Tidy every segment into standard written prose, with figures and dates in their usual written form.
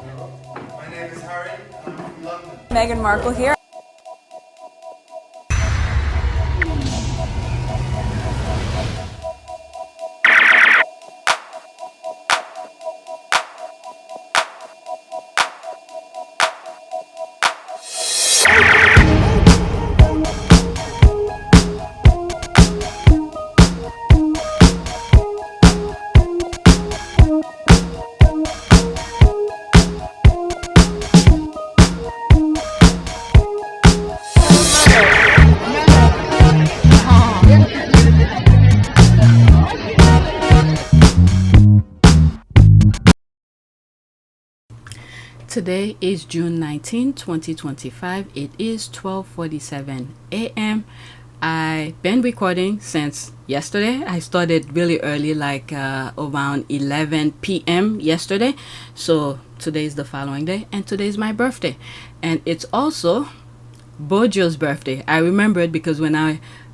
My name is Harry. I'm from London. Meghan Markle here. Today is June 19, 2025. It is 12:47 a.m. I've been recording since yesterday. I started really early, like around 11 p.m. yesterday. So today is the following day, and today is my birthday. And it's also Bojo's birthday. I remember it because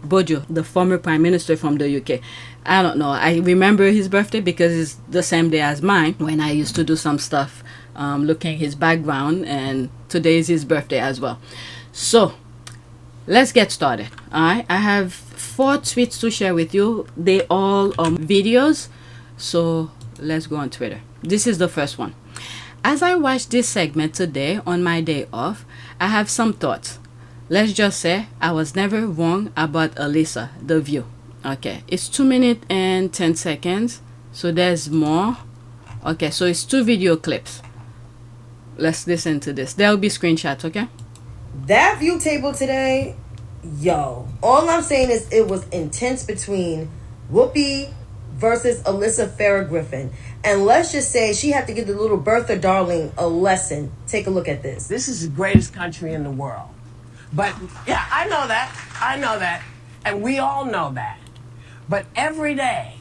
Bojo, the former prime minister from the UK, I don't know, I remember his birthday because it's the same day as mine when I used to do some stuff looking his background, and today is his birthday as well. So let's get started. All right, I have 4 tweets to share with you. They all are videos, so let's go on Twitter. This is the first one. As I watch this segment today on my day off, I have some thoughts. Let's just say I was never wrong about Alyssa, The View. Okay, it's 2 minutes and 10 seconds, so there's more. Okay, so it's 2 video clips. Let's listen to this. There'll be screenshots, okay? That view table today, yo, all I'm saying is it was intense between Whoopi versus Alyssa Farrah Griffin. And let's just say she had to give the little Bertha Darling a lesson. Take a look at this. This is the greatest country in the world. But, yeah, I know that. And we all know that. But every day,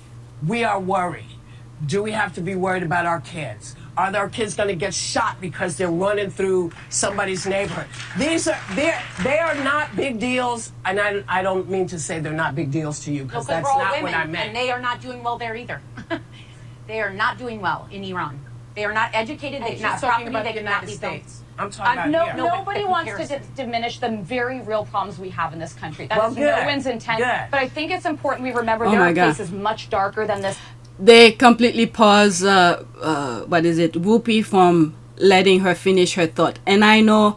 we are worried. Do we have to be worried about our kids? Are our kids going to get shot because they're running through somebody's neighborhood? They are not big deals, and I don't mean to say they're not big deals to you, because that's not women, what I meant. And they are not doing well there either. They are not doing well in Iran. They are not educated. They cannot property. They cannot leave them. I'm talking about here. Nobody wants to diminish the very real problems we have in this country. That is no one's intent. Good. But I think it's important we remember their case is much darker than this. They completely pause Whoopi from letting her finish her thought. And I know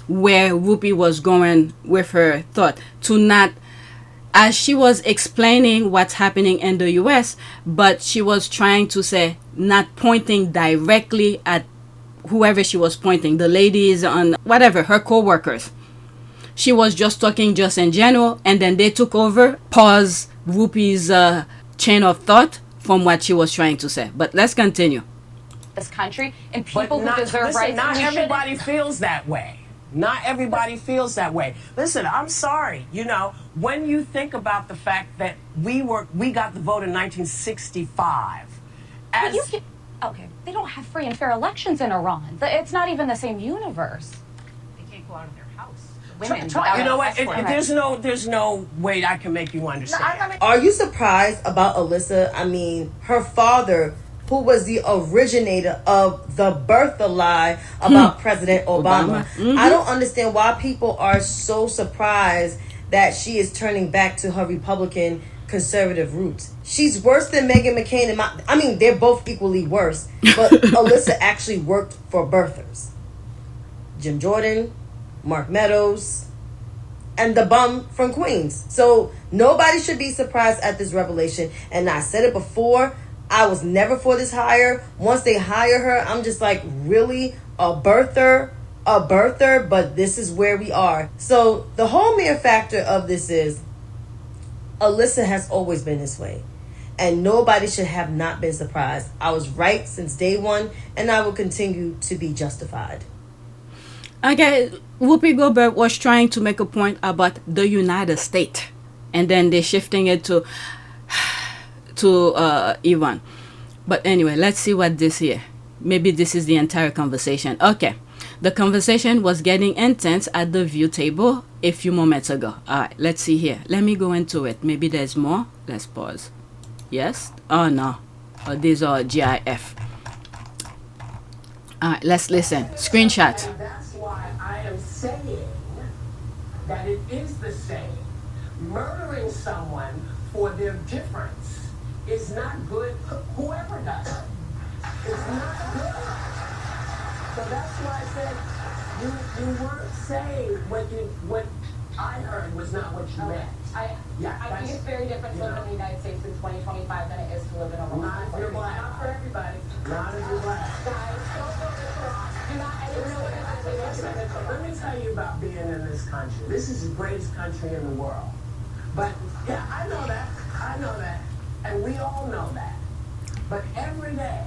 where Whoopi was going with her thought, to not, as she was explaining what's happening in the US, but she was trying to say, not pointing directly at whoever she was pointing, the ladies on whatever, her co-workers. She was just talking just in general, and then they took over, pause Whoopi's chain of thought from what she was trying to say. But let's continue. This country and people who deserve rights. Not everybody feels that way. Not everybody feels that way. Listen, I'm sorry. You know, when you think about the fact that we got the vote in 1965. Okay, they don't have free and fair elections in Iran. It's not even the same universe. They can't go out of their house. Women, you know what? There's no way I can make you understand. Are you surprised about Alyssa? I mean, her father, who was the originator of the Bertha lie about President Obama. Mm-hmm. I don't understand why people are so surprised that she is turning back to her Republican conservative roots. She's worse than Meghan McCain. They're both equally worse, but Alyssa actually worked for birthers. Jim Jordan, Mark Meadows, and the bum from Queens. So nobody should be surprised at this revelation. And I said it before, I was never for this hire. Once they hire her, I'm just like, really? A birther? But this is where we are. So the whole mere factor of this is Alyssa has always been this way. And nobody should have not been surprised. I was right since day one, and I will continue to be justified. Okay, Whoopi Goldberg was trying to make a point about the United States, and then they're shifting it to Iran. But anyway, let's see what this here. Maybe this is the entire conversation. Okay, the conversation was getting intense at the view table a few moments ago. All right, let's see here. Let me go into it. Maybe there's more. Let's pause. Yes? Oh no. Oh, these are GIF. All right, let's listen. Screenshot. And that's why I am saying that it is the same. Murdering someone for their difference is not good. Whoever does it, it's not good. So that's why I said you weren't saying what I heard was not what you meant. I think it's very different to live in the United States in 2025 than it is to live in a Not if you're black. Not for everybody. Not if you're black. Guys, don't go this far. Do not Let me tell you about being in this country. This is the greatest country in the world. But yeah, I know that. I know that. And we all know that. But every day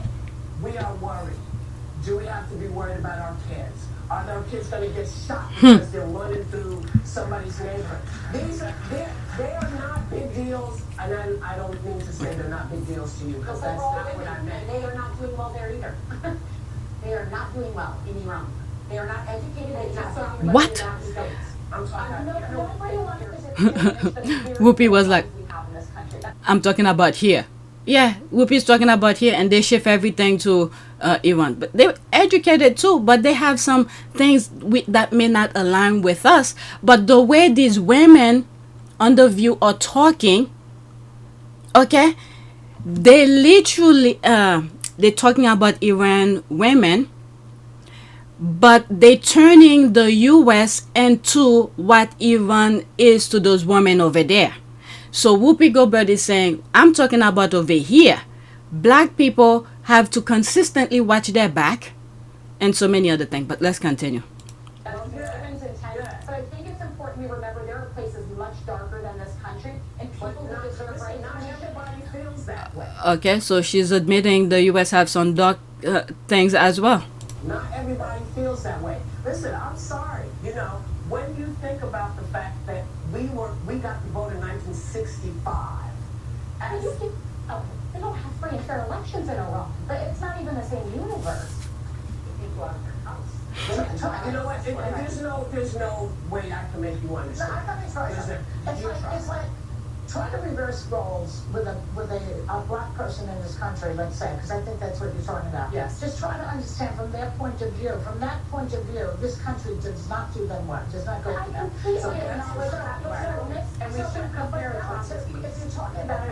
we are worried. Do we have to be worried about our kids? Are our kids going to get shot because they're running through somebody's neighborhood? They are not big deals, and I don't mean to say they're not big deals to you, because that's not what I meant. They are not doing well there either. They are not doing well in Iran. They are not educated. They are not talking about What? the United States. I'm talking Whoopi was like, I'm talking about here. Yeah, Whoopi's talking about here, and they shift everything to Iran. But they're educated too, but they have some things that may not align with us. But the way these women on The View are talking, okay, they literally, they're talking about Iran women, but they turning the U.S. into what Iran is to those women over there. So Whoopi Goldberg is saying, I'm talking about over here. Black people have to consistently watch their back and so many other things. But let's continue. But I think it's important we remember there are places much darker than this country, and people who deserve rights. Not everybody feels that way. Okay, so she's admitting the U.S. have some dark things as well. Not everybody feels that way. Listen, I'm sorry. You know, when you think about the fact that we got the vote in 1965, And they don't have free and fair elections in Iran, but it's not even the same universe. People out of their house. you know what? There's no way I can make you understand. No, let me try something. It's like trying to reverse roles with a black person in this country, let's say, because I think that's what you're talking about. Yes. Just trying to understand from their point of view. From that point of view, this country does not do them well. Does not go I to them. completely acknowledge that. And we should compare it to If you're talking about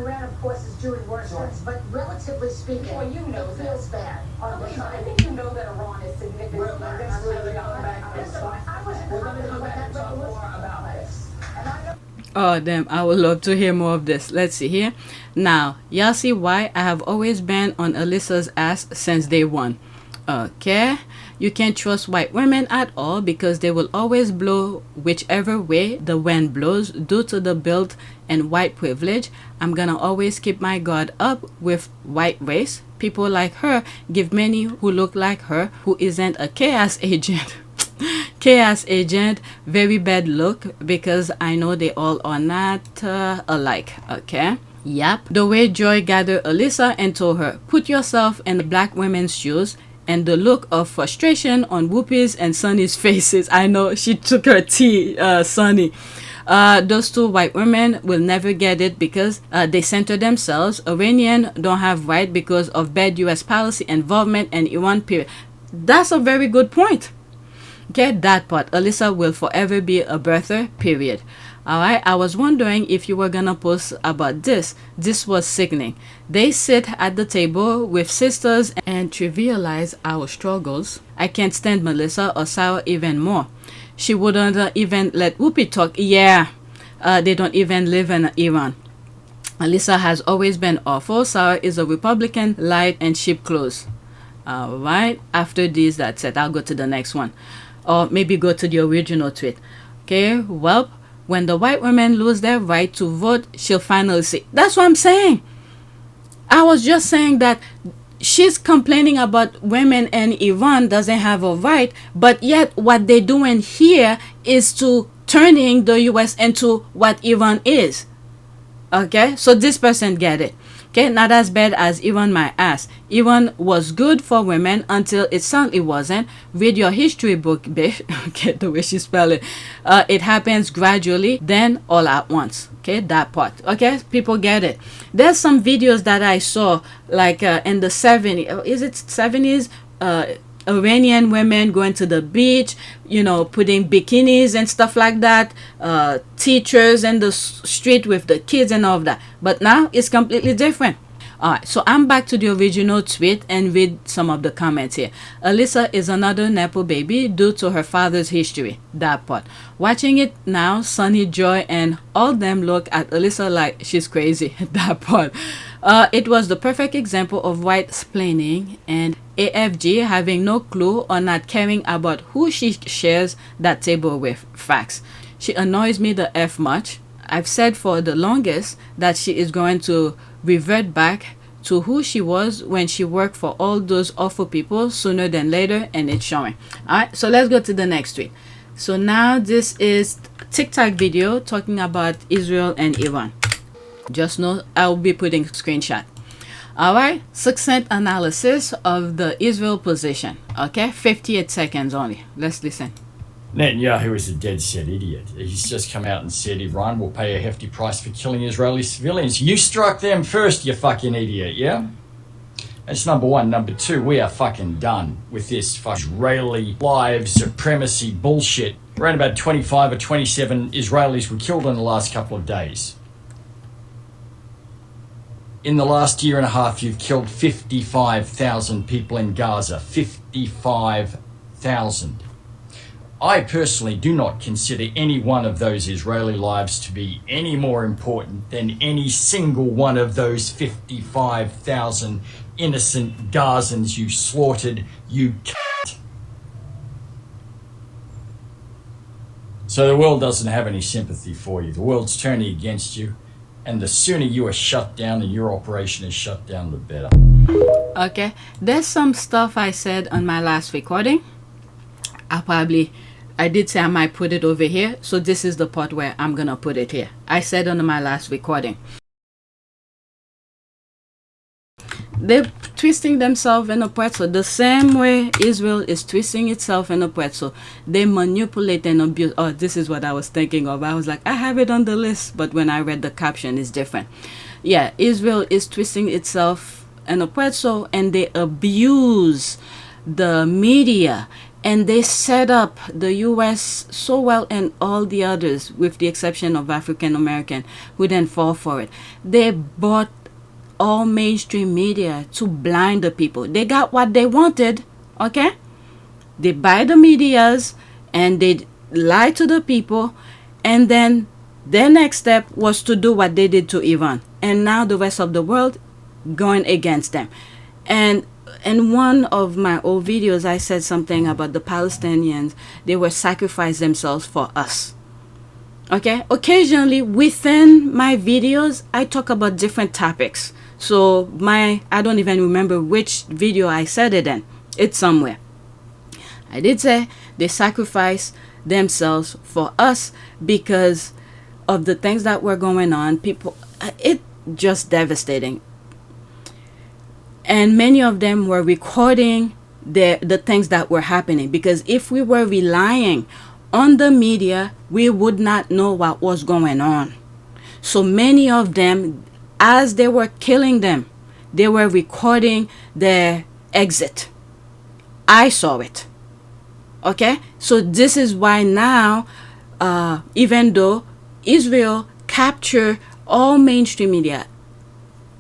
Iran of course is doing worse things, but relatively speaking, Well, you know it feels bad. I think you know that Iran is significantly We're going to come back and Listen, talk. I wasn't We're going to come back and talk commenting, more about this. and I know. Oh, damn. I would love to hear more of this. Let's see here. Now, y'all see why I have always been on Alyssa's ass since day one. Okay? You can't trust white women at all because they will always blow whichever way the wind blows due to the built and white privilege. I'm gonna always keep my guard up with white race. People like her give many who look like her who isn't a chaos agent. Chaos agent, very bad look because I know they all are not alike. Okay, yep. The way Joy gathered Alyssa and told her, put yourself in the black women's shoes, and the look of frustration on Whoopi's and Sunny's faces. I know she took her tea, Sunny. Those two white women will never get it because they center themselves. Iranian don't have right because of bad US policy involvement and Iran period. That's a very good point. Okay, that part. Alyssa will forever be a birther, period. Alright, I was wondering if you were gonna post about this. This was sickening. They sit at the table with sisters and trivialize our struggles. I can't stand Melissa or Sarah even more. She wouldn't even let Whoopi talk. Yeah, they don't even live in Iran. Alyssa has always been awful. Sarah is a Republican, light and cheap clothes. Alright, after this, that's it. I'll go to the next one. Or maybe go to the original tweet. Okay, well, when the white women lose their right to vote, she'll finally see. That's what I'm saying. I was just saying that she's complaining about women in Iran doesn't have a right, but yet what they're doing here is to turning the US into what Iran is. Okay, so this person get it. Okay, not as bad as Iran my ass. Iran was good for women until it certainly wasn't. Read your history book, bitch. Okay, the way she spell it. It happens gradually, then all at once. Okay, that part. Okay, people get it. There's some videos that I saw like in the 70s. Is it 70s? Iranian women going to the beach, you know, putting bikinis and stuff like that, teachers in the street with the kids and all of that. But now it's completely different. Alright, so I'm back to the original tweet and read some of the comments here. Alyssa is another Nepo baby due to her father's history. That part. Watching it now, Sunny, Joy, and all them look at Alyssa like she's crazy. That part. It was the perfect example of white splaining and AFG having no clue or not caring about who she shares that table with. Facts. She annoys me the F much. I've said for the longest that she is going to revert back to who she was when she worked for all those awful people sooner than later, and it's showing. Alright, so let's go to the next tweet. So now this is TikTok video talking about Israel and Iran. Just know I'll be putting screenshot. Alright, succinct analysis of the Israel position. Okay, 58 seconds only. Let's listen. Netanyahu is a dead set idiot. He's just come out and said Iran will pay a hefty price for killing Israeli civilians. You struck them first, you fucking idiot, yeah? That's number one. Number two, we are fucking done with this Israeli live supremacy bullshit. Around about 25 or 27 Israelis were killed in the last couple of days. In the last year and a half, you've killed 55,000 people in Gaza. 55,000. I personally do not consider any one of those Israeli lives to be any more important than any single one of those 55,000 innocent Gazans you slaughtered, you c***. So the world doesn't have any sympathy for you. The world's turning against you, and the sooner you are shut down and your operation is shut down, the better. Okay, there's some stuff I said on my last recording. I did say I might put it over here, so this is the part where I'm gonna put it here. I said on my last recording, they're twisting themselves in a pretzel the same way Israel is twisting itself in a pretzel. They manipulate and abuse. Oh, this is what I was thinking of. I was like, I have it on the list, but when I read the caption, it's different. Yeah, Israel is twisting itself in a pretzel, and they abuse the media. And they set up the US so well, and all the others, with the exception of African American, who then fall for it. They bought all mainstream media to blind the people. They got what they wanted, okay? They buy the medias and they lie to the people, and then their next step was to do what they did to Iran. And now the rest of the world going against them. And in one of my old videos, I said something about the Palestinians. They were sacrificing themselves for us. Okay? Occasionally, within my videos, I talk about different topics. So, I don't even remember which video I said it in. It's somewhere. I did say they sacrifice themselves for us because of the things that were going on. People, it just devastating. And many of them were recording the things that were happening, because if we were relying on the media, we would not know what was going on. So many of them, as they were killing them, they were recording their exit. I saw it. Okay? So this is why now, even though Israel captured all mainstream media,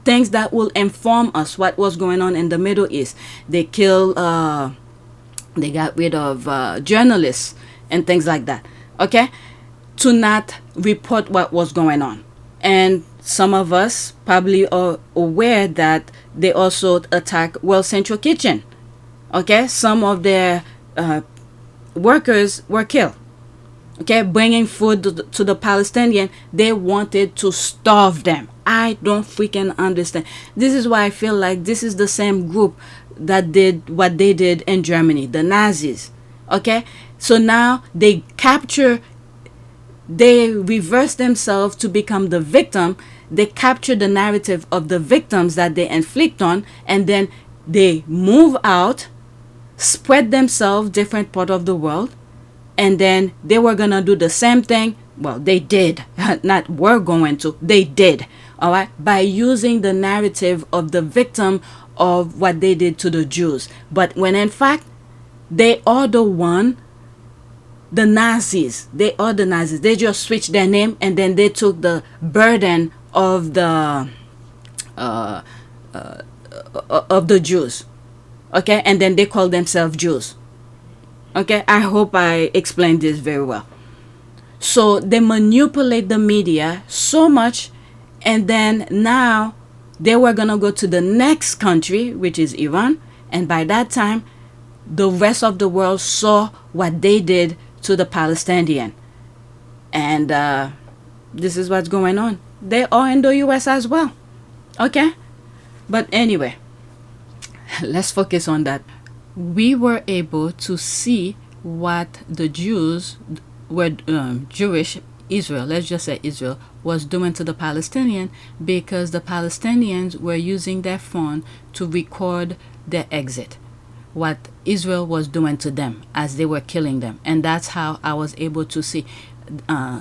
things that will inform us what was going on in the Middle East. They killed, they got rid of journalists and things like that. Okay? To not report what was going on. And some of us probably are aware that they also attacked World Central Kitchen. Okay? Some of their workers were killed. Okay? Bringing food to the Palestinian. They wanted to starve them. I don't freaking understand. This is why I feel like this is the same group that did what they did in Germany, the Nazis. Okay? So now they reverse themselves to become the victim. They capture the narrative of the victims that they inflict on, and then they move out, spread themselves different part of the world, and then they were gonna do the same thing. Well, they did. Not were going to. They did. All right, by using the narrative of the victim of what they did to the Jews. But when in fact, they are the Nazis. They are the Nazis. They just switched their name, and then they took the burden of the Jews. Okay, and then they call themselves Jews. Okay, I hope I explained this very well. So they manipulate the media so much, and then now they were gonna go to the next country, which is Iran, and by that time the rest of the world saw what they did to the Palestinian, and this is what's going on. They are in the US as well. Okay, but anyway, let's focus on that. We were able to see what the Jews were, Jewish Israel, let's just say Israel, was doing to the Palestinian, because the Palestinians were using their phone to record their exit, what Israel was doing to them as they were killing them. And that's how I was able to see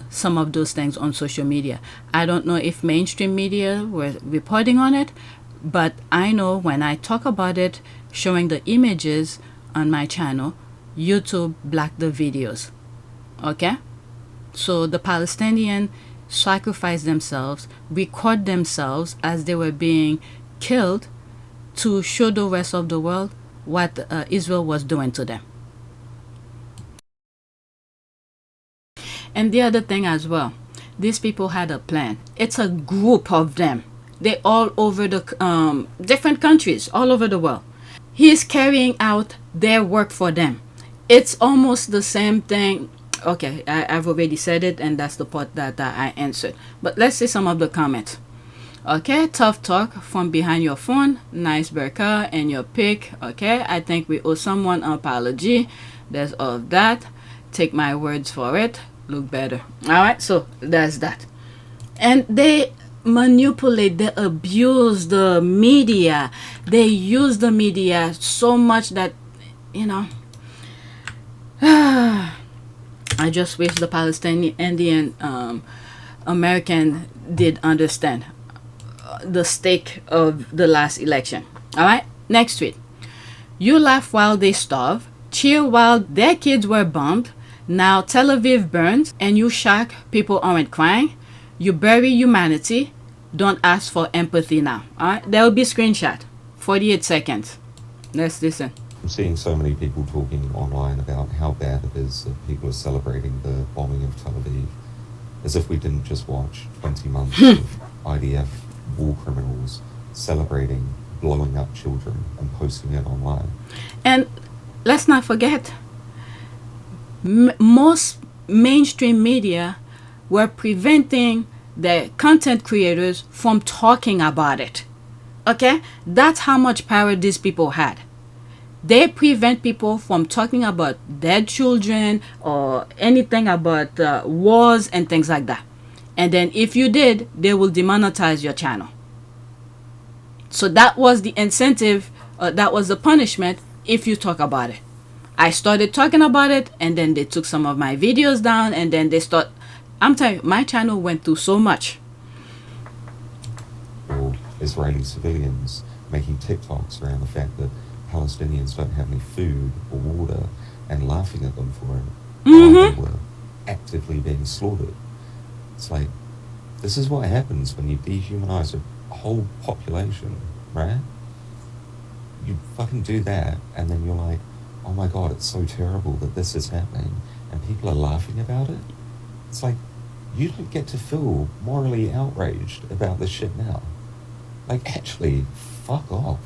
some of those things on social media. I don't know if mainstream media were reporting on it, but I know when I talk about it, showing the images on my channel, YouTube blocked the videos. Okay, so the Palestinian sacrificed themselves, record themselves as they were being killed, to show the rest of the world what Israel was doing to them. And the other thing as well, these people had a plan. It's a group of them. They all over the different countries all over the world. He is carrying out their work for them. It's almost the same thing. Okay, I've already said it, and that's the part that I answered. But let's see some of the comments. Okay, tough talk from behind your phone. Nice burqa and your pic. Okay, I think we owe someone an apology. There's all of that. Take my words for it. Look better. All right, so that's that. And they manipulate, they abuse the media. They use the media so much that, you know, I just wish the Palestinian Indian American did understand the stake of the last election. All right, next tweet. You laugh while they starve, cheer while their kids were bombed. Now Tel Aviv burns, and you shock people aren't crying. You bury humanity. Don't ask for empathy now. All right, there will be screenshot. 48 seconds. Let's listen. I'm seeing so many people talking online about how bad it is that people are celebrating the bombing of Tel Aviv, as if we didn't just watch 20 months of IDF war criminals celebrating blowing up children and posting it online. And let's not forget, most mainstream media were preventing the content creators from talking about it. Okay, that's how much power these people had. They prevent people from talking about dead children or anything about wars and things like that. And then if you did, they will demonetize your channel. So that was the incentive, that was the punishment if you talk about it. I started talking about it, and then they took some of my videos down, and then they start. I'm telling you, my channel went through so much. Or Israeli civilians making TikToks around the fact that Palestinians don't have any food or water, and laughing at them for it while they were actively being slaughtered. It's like, this is what happens when you dehumanize a whole population, right? You fucking do that, and then you're like, oh my god, it's so terrible that this is happening, and people are laughing about it. It's like, you don't get to feel morally outraged about this shit now. Like, actually, fuck off.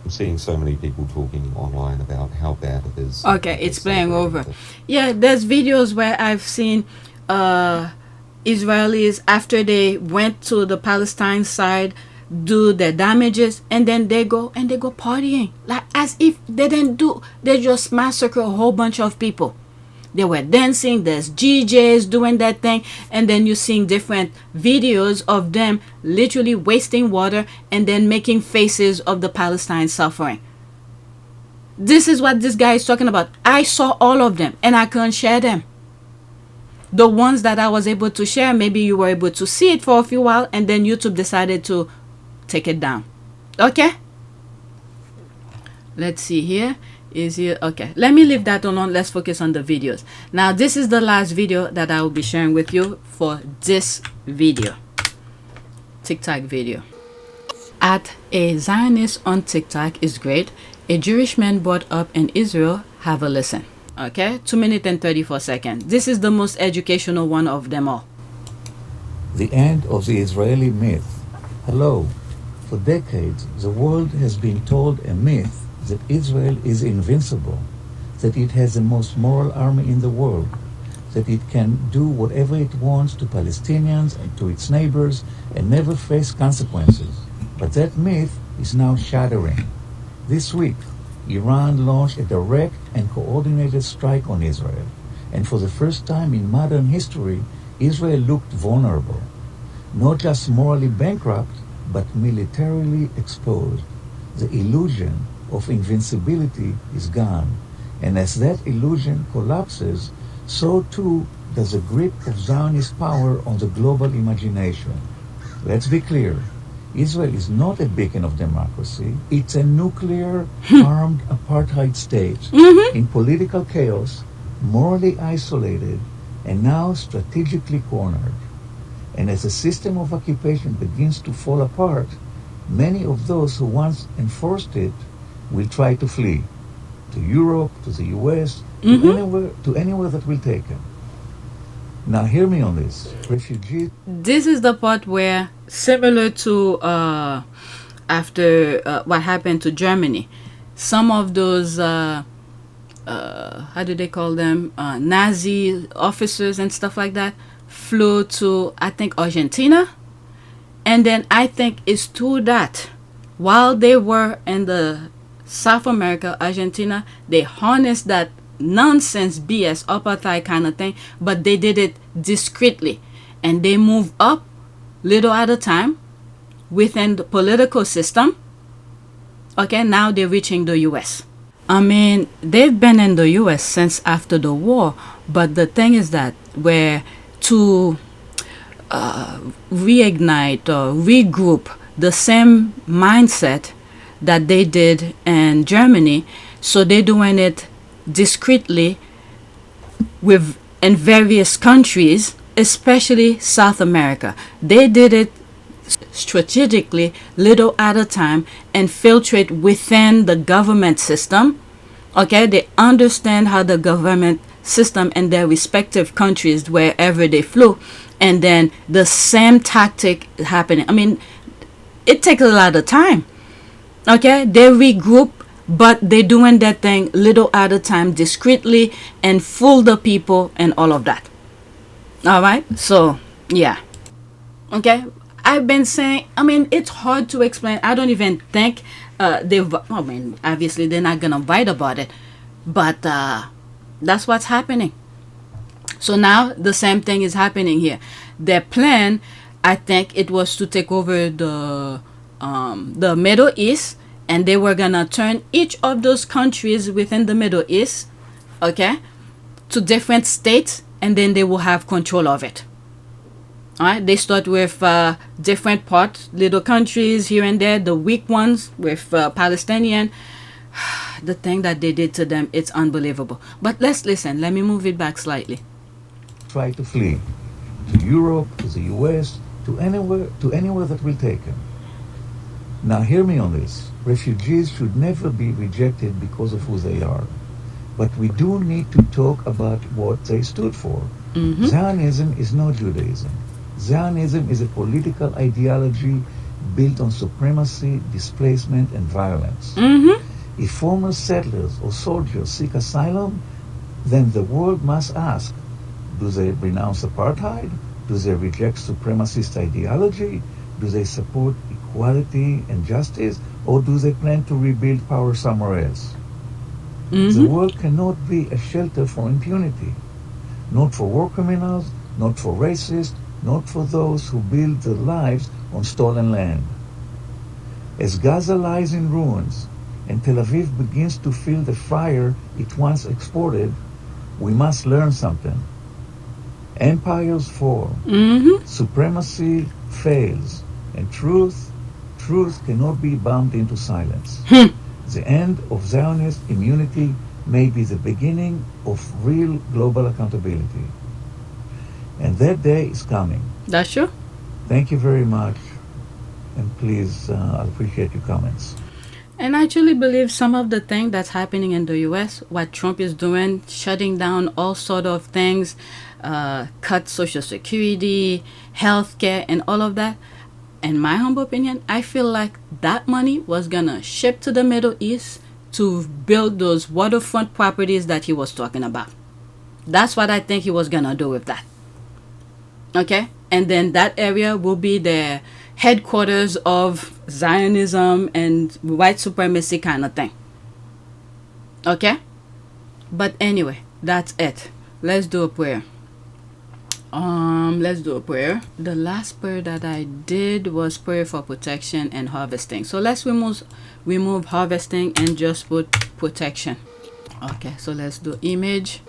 I'm seeing so many people talking online about how bad it is. Okay, it's playing over. Yeah, there's videos where I've seen Israelis, after they went to the Palestine side, do their damages, and then they go partying, like as if they just massacre a whole bunch of people. They were dancing, there's GJs doing that thing, and then you're seeing different videos of them literally wasting water and then making faces of the Palestine suffering. This is what this guy is talking about. I saw all of them, and I couldn't share them. The ones that I was able to share, maybe you were able to see it for a few while, and then YouTube decided to take it down. Okay? Let's see here. Is here. Okay, let me leave that alone. Let's focus on the videos. Now, this is the last video that I will be sharing with you for this video. TikTok video. At a Zionist on TikTok is great. A Jewish man brought up in Israel. Have a listen. Okay, 2 minutes and 34 seconds. This is the most educational one of them all. The end of the Israeli myth. Hello. For decades, the world has been told a myth that Israel is invincible, that it has the most moral army in the world, that it can do whatever it wants to Palestinians and to its neighbors and never face consequences. But that myth is now shattering. This week, Iran launched a direct and coordinated strike on Israel, and for the first time in modern history, Israel looked vulnerable, not just morally bankrupt, but militarily exposed. The illusion of invincibility is gone, and as that illusion collapses, so too does the grip of Zionist power on the global imagination. Let's be clear. Israel is not a beacon of democracy. It's a nuclear, armed apartheid state in political chaos, morally isolated, and now strategically cornered. And as the system of occupation begins to fall apart, many of those who once enforced it will try to flee to Europe, to the US, to anywhere that will take them. Now hear me on this. Refugees. This is the part where, similar to after what happened to Germany, some of those how do they call them, Nazi officers and stuff like that, flew to, I think, Argentina, and then I think it's through that, while they were in the South America, Argentina, they harnessed that nonsense BS apartheid kind of thing, but they did it discreetly, and they moved up little at a time within the political system. Okay, now they're reaching the US. I mean, they've been in the US since after the war, but the thing is that where to reignite or regroup the same mindset that they did in Germany, so they're doing it discreetly in various countries, especially South America. They did it strategically, little at a time, and filtrate within the government system. Okay, they understand how the government system in their respective countries, wherever they flew, and then the same tactic happening. I mean, it takes a lot of time. Okay, they regroup, but they're doing that thing little at a time, discreetly, and fool the people and all of that. All right, so yeah. Okay, I've been saying, I mean, it's hard to explain. I don't even think I mean, obviously they're not gonna write about it, but that's what's happening. So now the same thing is happening here. Their plan, I think, it was to take over the Middle East, and they were gonna turn each of those countries within the Middle East, okay, to different states, and then they will have control of it. All right, they start with different parts, little countries here and there, the weak ones with Palestinian. The thing that they did to them, it's unbelievable. But let's listen. Let me move it back slightly. Try to flee to Europe, to the US, to anywhere that will take them. Now hear me on this. Refugees should never be rejected because of who they are. But we do need to talk about what they stood for. Zionism is not Judaism. Zionism is a political ideology built on supremacy, displacement, and violence. If former settlers or soldiers seek asylum, then the world must ask, do they renounce apartheid? Do they reject supremacist ideology? Do they support equality and justice? Or do they plan to rebuild power somewhere else? The world cannot be a shelter for impunity. Not for war criminals, not for racists, not for those who build their lives on stolen land. As Gaza lies in ruins and Tel Aviv begins to feel the fire it once exported, we must learn something. Empires fall, supremacy fails, and truth cannot be bombed into silence. The end of Zionist immunity may be the beginning of real global accountability. And that day is coming. That's true. Thank you very much. And please, I appreciate your comments. And I actually believe some of the thing that's happening in the U.S., what Trump is doing, shutting down all sort of things, cut Social Security, healthcare, and all of that. In my humble opinion, I feel like that money was gonna ship to the Middle East to build those waterfront properties that he was talking about. That's what I think he was gonna do with that. Okay? And then that area will be the headquarters of Zionism and white supremacy kind of thing. Okay? But anyway, that's it. Let's do a prayer. Let's do a prayer. The last prayer that I did was prayer for protection and harvesting. So let's remove harvesting and just put protection. Okay, so let's do image.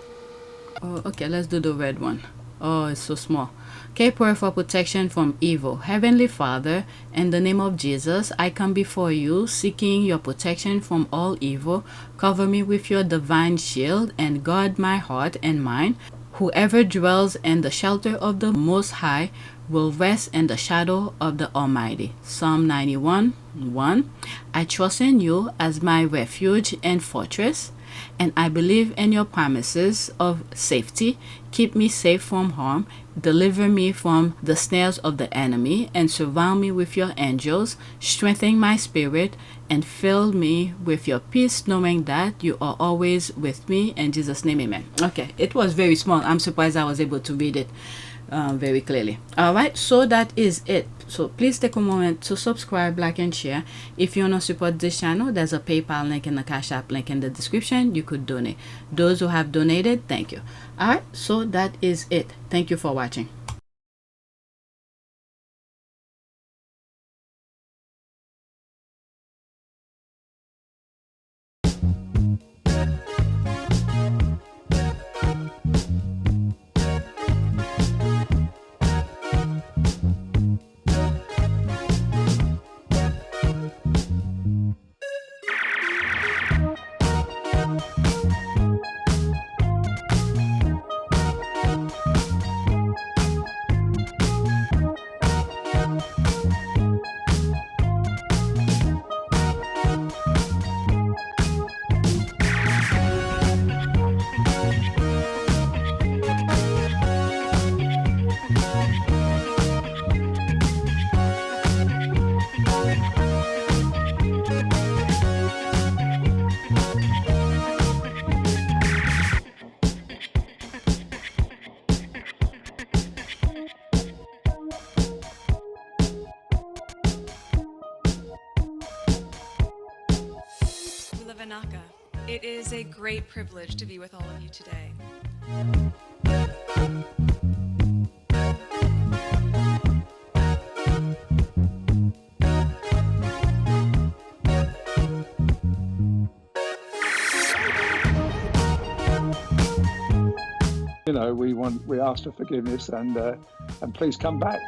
Oh, okay, let's do the red one. Oh, it's so small. Okay, prayer for protection from evil. Heavenly Father, in the name of Jesus, I come before you seeking your protection from all evil. Cover me with your divine shield and guard my heart and mind. Whoever dwells in the shelter of the Most High will rest in the shadow of the Almighty. Psalm 91:1. I trust in you as my refuge and fortress, and I believe in your promises of safety. Keep me safe from harm, deliver me from the snares of the enemy, and surround me with your angels. Strengthen my spirit and fill me with your peace, knowing that you are always with me. In Jesus' name, amen. Okay, it was very small. I'm surprised I was able to read it very clearly. All right, so that is it. So please take a moment to subscribe, like, and share. If you want to support this channel, there's a PayPal link and a Cash App link in the description. You could donate. Those who have donated, thank you. All right, so that is it. Thank you for watching. It is a great privilege to be with all of you today. You know, we ask for forgiveness and please come back.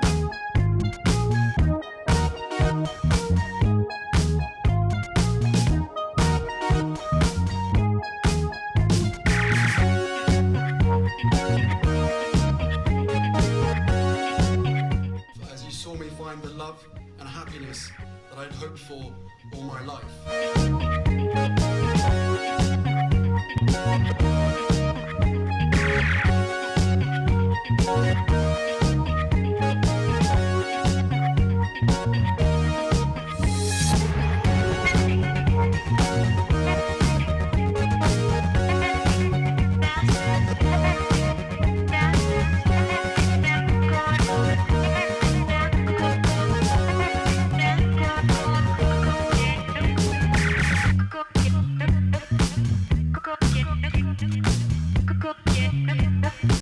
As you saw me find the love and happiness that I'd hoped for all my life.